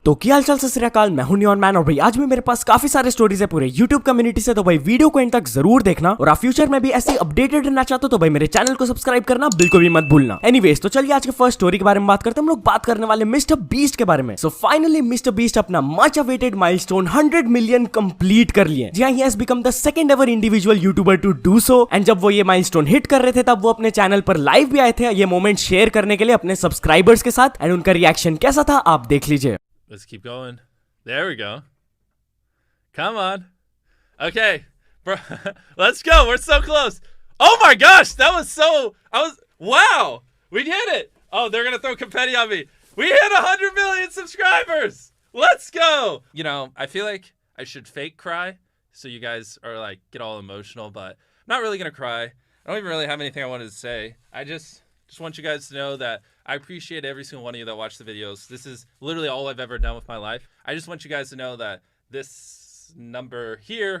तो क्या हालचाल सत श्री अकाल, मैं हूं नियॉन मैन और भाई आज भी मेरे पास काफी सारे स्टोरीज है पूरे यूट्यूब कम्युनिटी से। तो भाई वीडियो को एंड तक जरूर देखना और आप फ्यूचर में भी ऐसी अपडेटेड रहना चाहते हो तो भाई मेरे चैनल को सब्सक्राइब करना बिल्कुल भी मत भूलना। एनीवेज तो चलिए आज के फर्स्ट स्टोरी के बारे में बात करते हैं। हम लोग बात करने वाले मिस्टर बीस्ट के बारे में। सो फाइनली मिस्टर बीस्ट अपना much awaited milestone 100 million complete कर लिए। जी हां, he has become the second ever individual YouTuber to do so. And जब वो ये माइलस्टोन हिट कर रहे थे तब वो अपने चैनल पर लाइव भी आए थे ये मोमेंट शेयर करने के लिए अपने सब्सक्राइबर्स के साथ। एंड उनका रिएक्शन कैसा था आप देख लीजिए। Let's keep going. There we go. Come on. Okay. Bro, let's go. We're so close. Oh my gosh. Wow. We did it. Oh, they're going to throw confetti on me. We hit 100 million subscribers. Let's go. You know, I feel like I should fake cry so you guys are like, get all emotional, but I'm not really going to cry. I don't even really have anything I wanted to say. I just want you guys to know that I appreciate every single one of you that watch the videos. This is literally all I've ever done with my life. I just want you guys to know that this number here,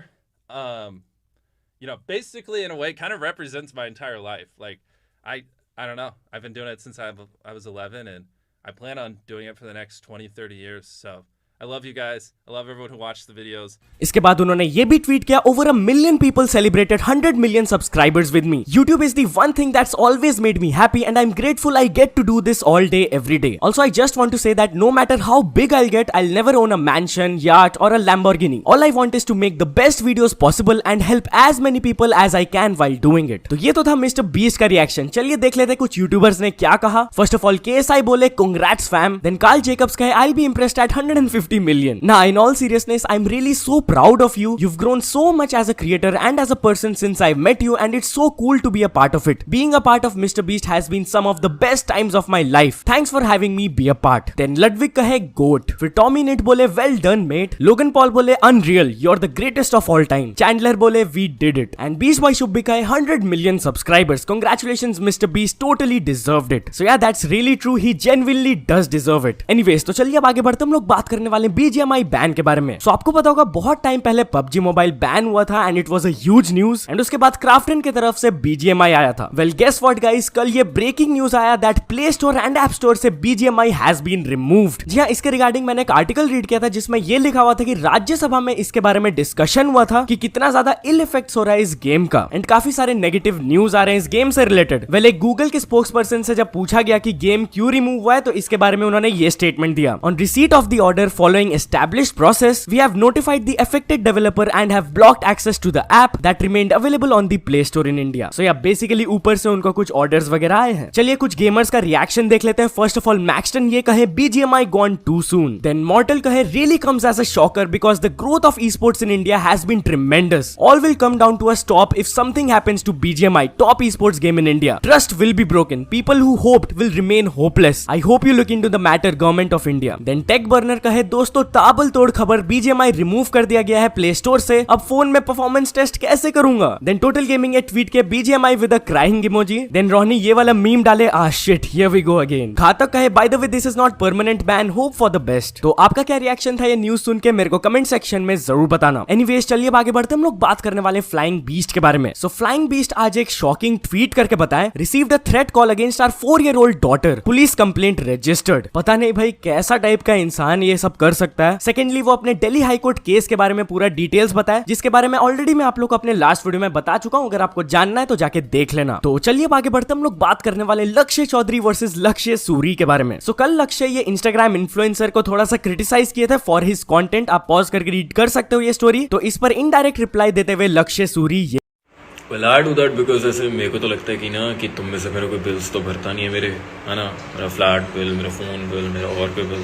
you know, basically in a way kind of represents my entire life. Like, I don't know. I've been doing it since I was 11 and I plan on doing it for the next 20, 30 years. So I love you guys. I love everyone who watched the videos. इसके बाद उन्होंने ये भी tweet किया, over a million people celebrated 100 million subscribers with me. YouTube is the one thing that's always made me happy and I'm grateful I get to do this all day every day. Also, I just want to say that no matter how big I'll get, I'll never own a mansion, yacht or a Lamborghini. All I want is to make the best videos possible and help as many people as I can while doing it. तो ये तो था mister beast का reaction. चलिए देख लेते हैं कुछ यूट्यूबर्स ने क्या कहा। फर्स्ट ऑफ ऑल KSI बोले congrats fam. Then Carl Jacobs कहे I'll be impressed at 150 million. Now, in all seriousness, I'm really so proud of you. You've grown so much as a creator and as a person since I've met you, and it's so cool to be a part of it. Being a part of Mr. Beast has been some of the best times of my life. Thanks for having me be a part. Then Ludwig कहे goat. फिर Tommy Nit बोले well done mate. Logan Paul बोले unreal. You're the greatest of all time. Chandler बोले we did it. And Beast Boy Shubbi कहे 100 million subscribers. Congratulations Mr. Beast, totally deserved it. So yeah, that's really true. He genuinely does deserve it. Anyways, तो चलिए अब आगे बढ़ते हम लोग बात करने वाले BGMI बैन के बारे में। सो आपको पता होगा बहुत टाइम पहले PUBG मोबाइल बैन हुआ था and it was a huge news. And उसके बाद क्राफ्टन की तरफ से BGMI आया था। वेल गेस व्हाट गाइस, कल ये ब्रेकिंग न्यूज आया that play store and app store से BGMI हैज बीन रिमूव्ड। जी हां, इसके रिगार्डिंग मैंने एक आर्टिकल रीड किया था जिसमें ये लिखा हुआ था कि राज्यसभा में इसके बारे में डिस्कशन हुआ था कि कितना ज्यादा इल इफेक्ट्स हो रहा है इस गेम का एंड काफी सारे नेगेटिव न्यूज आ रहे हैं इस गेम से रिलेटेड। वेल एक गूगल के स्पोक्स पर्सन से जब पूछा गया कि गेम क्यों रिमूव हुआ है तो इसके बारे में उन्होंने ये स्टेटमेंट दिया। On receipt of the order following established process, we have notified the affected developer and have blocked access to the app that remained available on the Play Store in India. So yeah, basically ऊपर से उनको कुछ orders वगैरह आए हैं। चलिए कुछ gamers का reaction देख लेते हैं। First of all, Maxton ये कहे BGMI gone too soon. Then Mortal कहे really comes as a shocker because the growth of esports in India has been tremendous. All will come down to a stop if something happens to BGMI, top esports game in India. Trust will be broken. People who hoped will remain hopeless. I hope you look into the matter, Government of India. Then Tech Burner कहे दोस्तों ताबल तोड़ खबर, BGMI remove कर दिया गया है play store से। अब फोन में परफॉर्मेंस टेस्ट कैसे करूंगा। देन टोटल गेमिंग ट्वीट के BGMI with a crying emoji. Then रोहनी ये वाला मीम डाले shit here we go again. Ghatak कहे by the way this is not permanent ban, hope for the best. तो आपका क्या रिएक्शन था ये न्यूज सुन के, मेरे को कमेंट सेक्शन में जरूर बताना। एनीवेज चलिए आगे बढ़ते हम लोग बात करने वाले फ्लाइंग बीस्ट के बारे में। सो फ्लाइंग बीस्ट आज एक शॉकिंग ट्वीट करके बताए received a threat call against our 4-year-old daughter, police complaint registered. पता नहीं भाई कैसा टाइप का इंसान ये सब कर सकता है। सेकेंडली वो अपने दिल्ली हाई कोर्ट केस के बारे में पूरा डिटेल्स बताया जिसके बारे में ऑलरेडी मैं आप लोग को अपने लास्ट वीडियो में बता चुका हूं। अगर आपको जानना है तो जाके देख लेना। तो चलिए आगे बढ़ते हम लोग बात करने वाले लक्ष्य चौधरी वर्सेस लक्ष्य सूरी के बारे में। सो कल लक्ष्य ये इंस्टाग्राम इन्फ्लुएंसर को थोड़ा सा क्रिटिसाइज किए थे फॉर हिज कंटेंट। आप पॉज करके रीड कर सकते हो ये स्टोरी। तो इस पर इनडायरेक्ट रिप्लाई देते हुए लक्ष्य सूरी ये Well, I do that because ऐसे मेरे को तो लगता है कि ना कि तुम में से मेरे को बिल्स तो भरता नहीं है मेरे, है ना, मेरा फ्लैट बिल, मेरा फोन बिल, मेरा और पे बिल।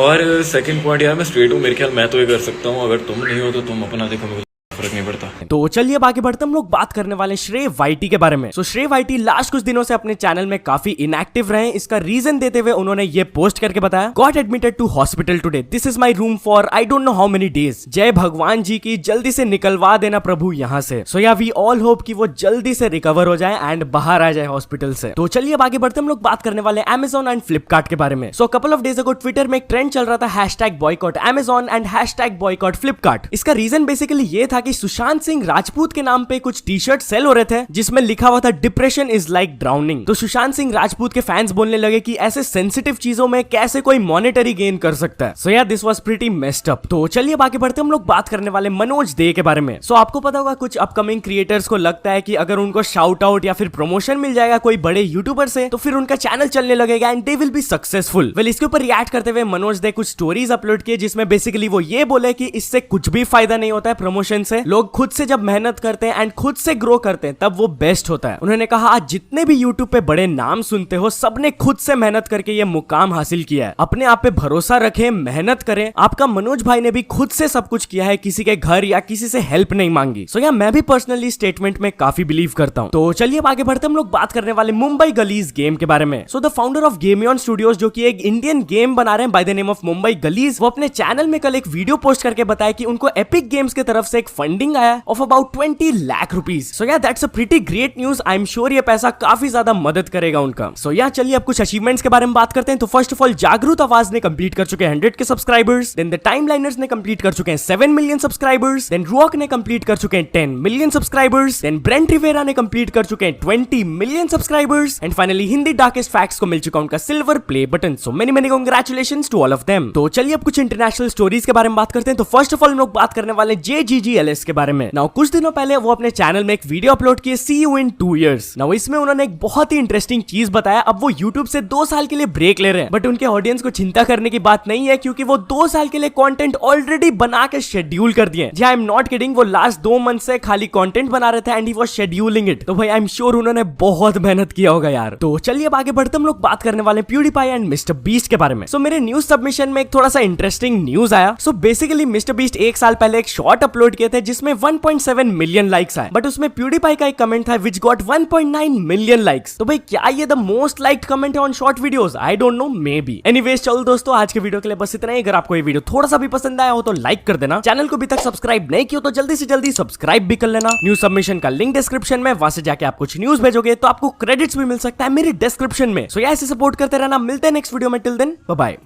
और सेकंड पॉइंट यार मैं स्ट्रेट हूँ, मेरे ख्याल मैं तो ये कर सकता हूँ, अगर तुम नहीं हो तो तुम अपना देखो, मेरे को फर्क नहीं पड़ता। तो चलिए अब आगे बढ़ते हम लोग बात करने वाले श्रेय वाइटी के बारे में। सो श्रेय वाइटी लास्ट कुछ दिनों से अपने चैनल में काफी इनएक्टिव रहे। इसका रीजन देते हुए उन्होंने ये पोस्ट करके बताया got admitted to hospital today, this is my room for I don't know how many days. जय भगवान जी की, जल्दी से निकलवा देना प्रभु यहाँ से। सो या वी ऑल होप कि वो जल्दी से रिकवर हो जाए एंड बाहर आ जाए हॉस्पिटल से। तो चलिए अब आगे बढ़ते हम लोग बात करने वाले Amazon एंड फ्लिपकार्ट के बारे में। So couple of days ago Twitter में एक ट्रेंड चल रहा था hashtag boycott Amazon and hashtag boycott Flipkart. इसका रीजन बेसिकली ये था कि सुशांत सिंह राजपूत के नाम पे कुछ टी शर्ट सेल हो रहे थे जिसमें लिखा हुआ था डिप्रेशन इज लाइक ड्राउनिंग। तो सुशांत सिंह राजपूत के फैंस बोलने लगे कि ऐसे सेंसिटिव चीजों में कैसे कोई मॉनेटरी गेन कर सकता है। सो यार this was pretty messed up. तो चलिए बाकी बढ़ते हम लोग बात करने वाले मनोज दे के बारे में। सो आपको पता होगा कुछ अपकमिंग क्रिएटर्स को लगता है कि अगर उनको शाउट आउट या फिर प्रमोशन मिल जाएगा कोई बड़े यूट्यूबर से तो फिर उनका चैनल चलने लगेगा and they will be successful. Well इसके ऊपर रिएक्ट करते हुए मनोज दे कुछ स्टोरीज अपलोड किए जिसमें बेसिकली वो ये बोले कि इससे कुछ भी फायदा नहीं होता है प्रमोशन से। लोग खुद से जब मेहनत करते हैं एंड खुद से ग्रो करते हैं तब वो बेस्ट होता है। उन्होंने कहा आज जितने भी यूट्यूब पे बड़े नाम सुनते हो सबने खुद से मेहनत करके ये मुकाम हासिल किया है। अपने आप पे भरोसा रखें, मेहनत करें। आपका मनोज भाई ने भी खुद से सब कुछ किया है, किसी के घर या किसी से हेल्प नहीं मांगी। सो यार मैं भी पर्सनली स्टेटमेंट में काफी बिलीव करता हूं। तो चलिए आगे बढ़ते हम लोग बात करने वाले मुंबई गलीज गेम के बारे में। So the founder of Gamiyon studios जो कि एक इंडियन गेम बना रहे हैं by the name of Mumbai Gullies, वो अपने चैनल में कल एक वीडियो पोस्ट करके बताया कि उनको एपिक गेम्स की तरफ से एक फंडिंग आया ऑफ अबाउट 20 लाख रुपीज। सो यार that's a pretty great news. I am sure ये पैसा काफी ज्यादा मदद करेगा उनका। सो यार चलिए अब कुछ अचीवमेंट्स के बारे में बात करते हैं। तो फर्स्ट ऑफ ऑल जागरूक आवाज ने कंप्लीट कर चुके हैं 100 के सब्सक्राइबर्स। देन द टाइमलाइनर्स ने कंप्लीट कर चुके हैं 7 मिलियन सब्सक्राइबर्स। देन रुआक ने कंप्लीट कर चुके हैं 10 million subscribers. Then Brent Rivera ने कंप्लीट कर चुके हैं 20 million subscribers. And finally Hindi Darkest Facts को मिल चुका उनका silver play button. So many many congratulations to all of them. तो चलिए अब कुछ इंटरनेशनल स्टोरीज के बारे में बात करते हैं। तो फर्स्ट ऑफ ऑल हम लोग बात करने वाले JGGLS के बारे में। नाउ कुछ दिनों पहले वो अपने चैनल में एक वीडियो अपलोड किए सी यू इन 2 years। नाउ इसमें उन्होंने एक बहुत ही इंटरेस्टिंग चीज बताया। अब वो यूट्यूब से 2 साल के लिए ब्रेक ले रहे हैं, बट उनके ऑडियंस को चिंता करने की बात नहीं है क्योंकि वो 2 साल के लिए कंटेंट ऑलरेडी बना के शेड्यूल कर दिए। जी आई एम नॉट किडिंग, वो लास्ट 2 मंथ से खाली कंटेंट बना रहे थे and he was scheduling it. तो भाई आई एम श्योर उन्होंने बहुत मेहनत किया होगा यार। तो चलिए अब आगे बढ़ते हम लोग बात करने वाले प्यूडीपाई एंड मिस्टर बीस्ट के बारे में। सो मेरे न्यूज सबमिशन में एक थोड़ा सा इंटरेस्टिंग न्यूज आया। सो बेसिकली मिस्टर बीस्ट 1 साल पहले एक शॉर्ट अपलोड किए थे जिसमें 1.7 मिलियन लाइक्स आए, बट उसमें प्यूडीपाई का एक कमेंट था विच गॉट 1.9 मिलियन लाइक्स। तो भाई क्या ये द मोस्ट लाइक्ड कमेंट है on short videos? I don't no, may be. Anyways चलो दोस्तों आज के वीडियो के लिए बस इतना ही। अगर आपको ये वीडियो थोड़ा सा भी पसंद आया हो तो लाइक कर देना। चैनल को अभी तक सब्सक्राइब नहीं किया तो जल्दी से जल्दी सब्सक्राइब भी कर लेना। न्यूज सबमिशन का लिंक डिस्क्रिप्शन में, वहां से जाके आप कुछ न्यूज भेजोगे तो आपको क्रेडिट्स भी मिल सकता है मेरे डिस्क्रिप्शन में। सो ऐसे सपोर्ट करते रहना। मिलते हैं नेक्स्ट वीडियो में। Till then bye bye.